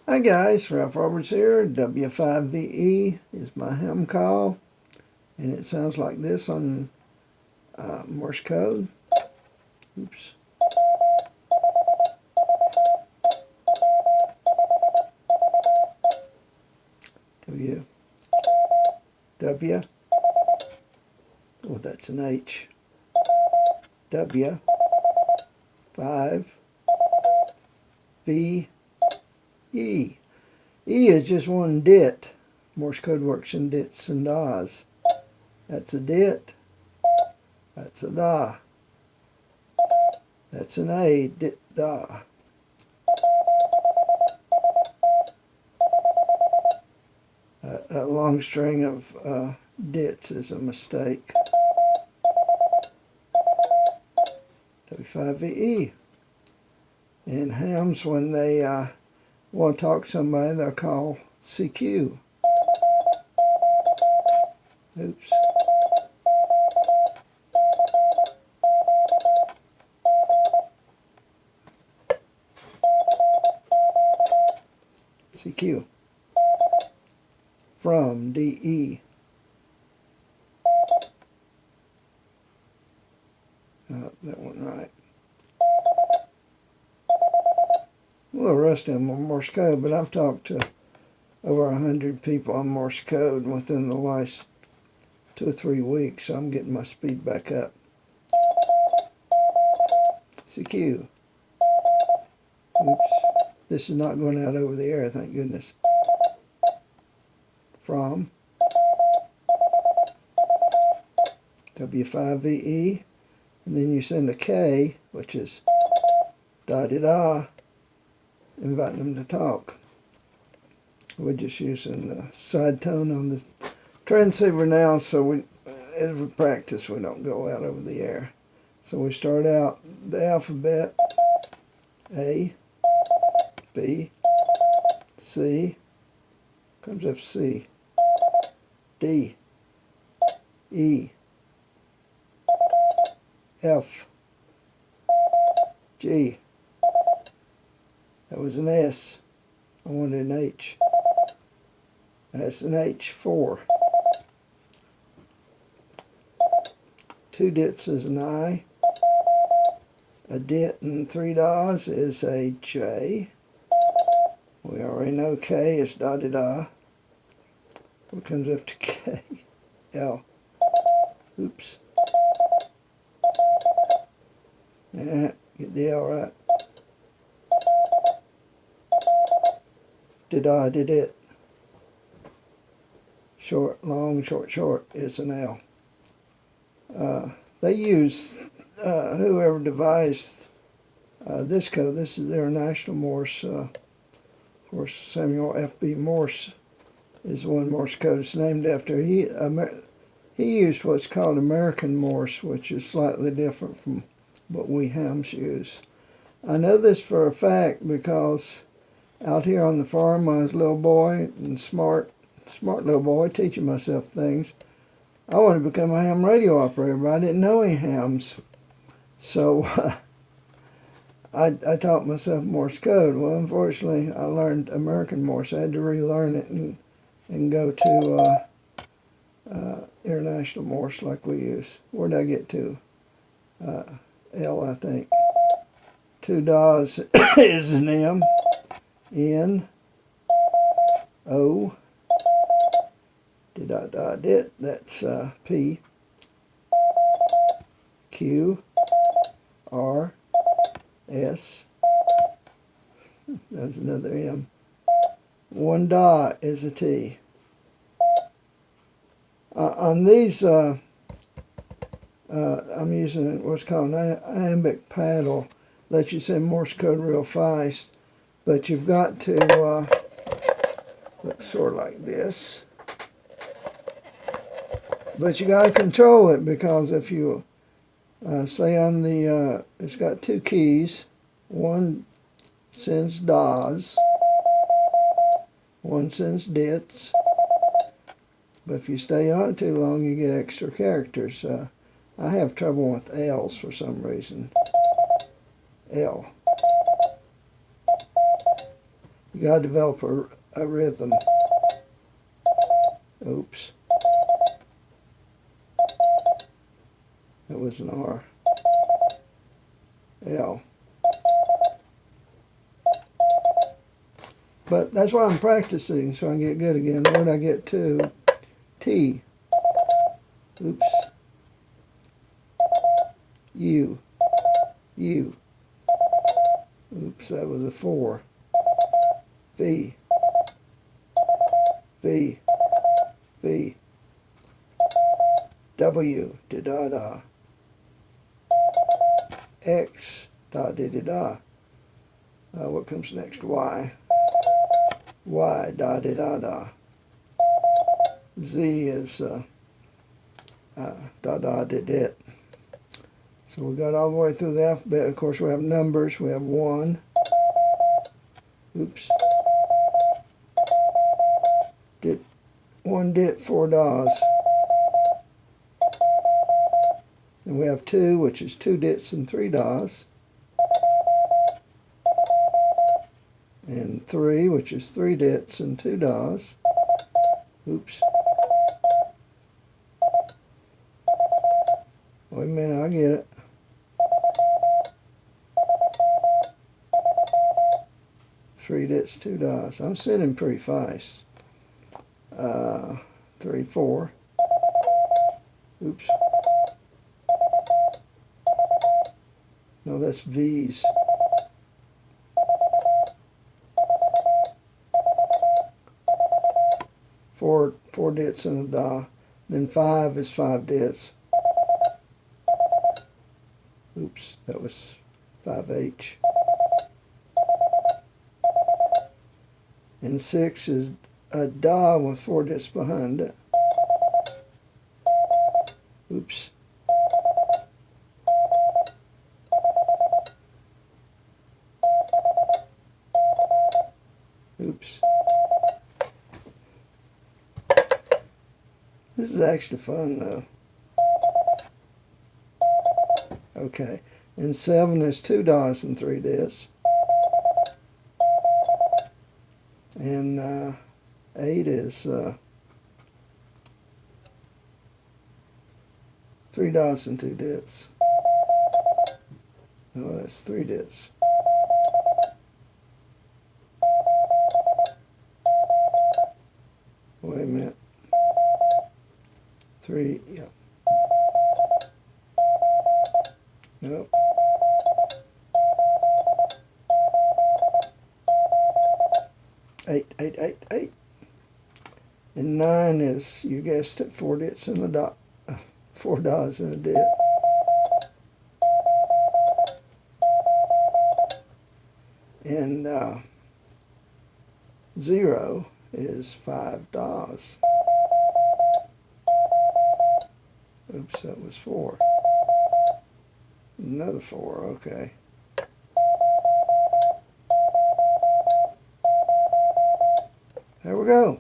Hi guys, Ralph Roberts here. W5VE is my ham call, and it sounds like this on Morse code. Oops. W. W. Oh, that's an H. W. 5. V. E. E is just one dit. Morse code works in dits and das. That's a dit. That's a da. That's an A, dit, da. A long string of dits is a mistake. W5VE. And hams, when they want to talk to somebody, they'll call CQ. Oops. CQ. From DE. That one right. A little rusty on Morse code, but I've talked to over 100 people on Morse code within the last 2 or 3 weeks, so I'm getting my speed back up. CQ. Oops. This is not going out over the air, thank goodness. From. W5VE. And then you send a K, which is da-di-da, inviting them to talk. We're just using the side tone on the transceiver now, so as we practice, we don't go out over the air. So we start out the alphabet: A, B, C, comes after C, D, E, F, G. That was an S. I wanted an H. That's an H. 4. 2 dits is an I. A dit and 3 das is a J. We already know K is da-di-da. What comes after K? L. Oops. Yeah, get the L right. Did-I, did it. Short, long, short, short is an L. They use, whoever devised this code, this is International Morse. Of course, Samuel F.B. Morse is one Morse code is named after. He used what's called American Morse, which is slightly different from what we hams use. I know this for a fact because out here on the farm when I was a little boy, and smart little boy, teaching myself things, I wanted to become a ham radio operator, but I didn't know any hams. So I taught myself Morse code. Well, unfortunately, I learned American Morse. I had to relearn it and go to International Morse like we use. Where did I get to? L, I think. 2 das is an M. N. O. Dit, that's P. Q. R. S. There's another M. 1 da is a T. On these, I'm using what's called an iambic paddle. Lets you send Morse code real fast, but you've got to look sort of like this. But you got to control it, because if you say on the, it's got 2 keys. One sends das, one sends dits. But if you stay on it too long, you get extra characters. I have trouble with L's for some reason. L. You got to develop a rhythm. Oops. That was an R. L. But that's why I'm practicing, so I can get good again. Where did I get to? T. Oops. U. U. Oops, that was a 4. V. V. V. W. Da-da-da. X. Da-da-da-da. What comes next? Y. Y. Da-da-da-da. Z is da-da-da-dit. So we got all the way through the alphabet. Of course, we have numbers. We have 1. Oops. Dit. 1 dit, 4 das. And we have 2, which is 2 dits and 3 das. And 3, which is 3 dits and 2 das. Oops. Wait a minute, I get it. Three dits, 2 das. I'm sitting pretty fast. 3, 4. Oops. No, that's V's. Four dits and a da. Then 5 is 5 dits. Oops, that was 5H. And 6 is a da with 4 dits behind it. Oops. Oops. This is actually fun though. Okay. And 7 is 2 das and 3 dits. And 8 is 3 das and 2 dits. No, that's 3 dits. Wait a minute. 3, yeah. Nope. Eight. And 9 is, you guessed it, 4 dits and a dot. 4 das and a dit. And 0 is 5 das. Oops, that was 4. Another 4, okay. There we go.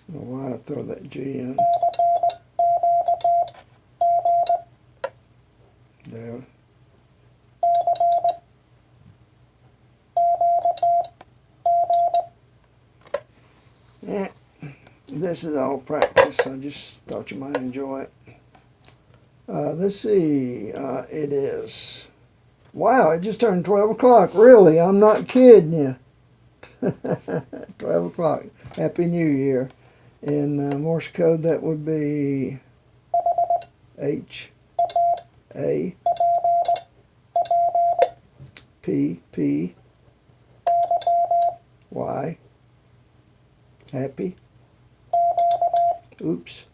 I don't know why I throw that G in. There. Yeah, this is all practice. I just thought you might enjoy it. Let's see. It is. Wow, it just turned 12 o'clock. Really, I'm not kidding you. 12 o'clock. Happy New Year. In Morse code, that would be H, A, P, P, Y, happy. Oops.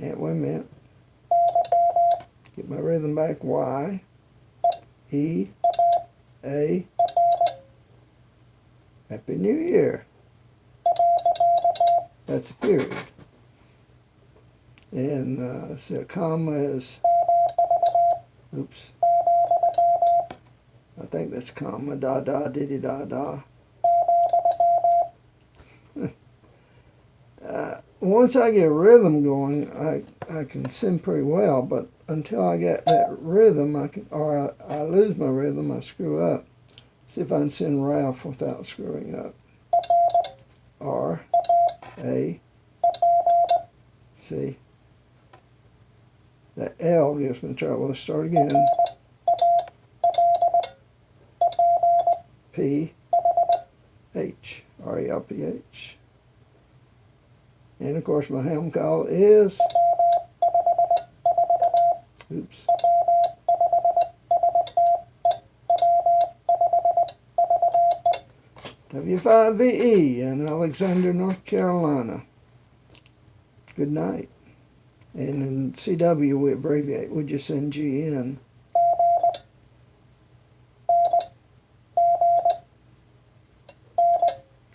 And wait a minute. Get my rhythm back. Y, E, A, Happy New Year. That's a period. And let's see, a comma is, oops, I think that's comma, da da diddy da da. once I get a rhythm going, I can sing pretty well, but until I get that rhythm, I lose my rhythm, I screw up. See if I can sing Ralph without screwing up. R, A, C. The L gives me trouble. Let's start again. P, H, R-E-L-P-H. And of course my helm call is, oops, W5VE in Alexander, North Carolina. Good night. And in CW we abbreviate, we just send GN.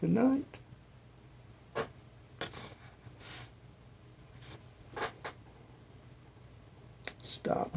Good night. Stop.